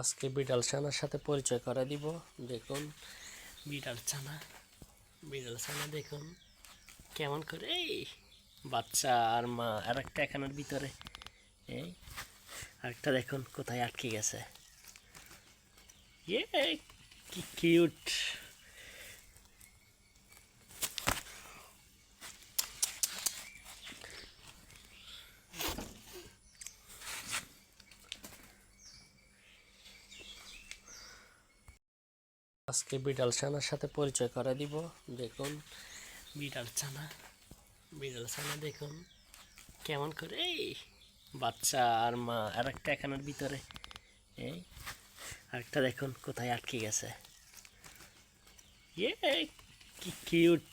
আজকে বিড়াল ছানার সাথে পরিচয় করে দিব। দেখুন বিড়াল ছানা দেখুন কেমন করে এই বাচ্চা আর মা আর একটা এখানের ভিতরে, এই আরেকটা দেখুন কোথায় আটকে গেছে। ইয়ে কি কিউট। আজকে বিড়াল ছানার সাথে পরিচয় করে দিব। দেখুন বিড়াল ছানা দেখুন কেমন করে এই বাচ্চা আর মা আর একটা এখানের ভিতরে, এই আরেকটা দেখুন কোথায় আটকে গেছে। ইয়ে কি কিউট।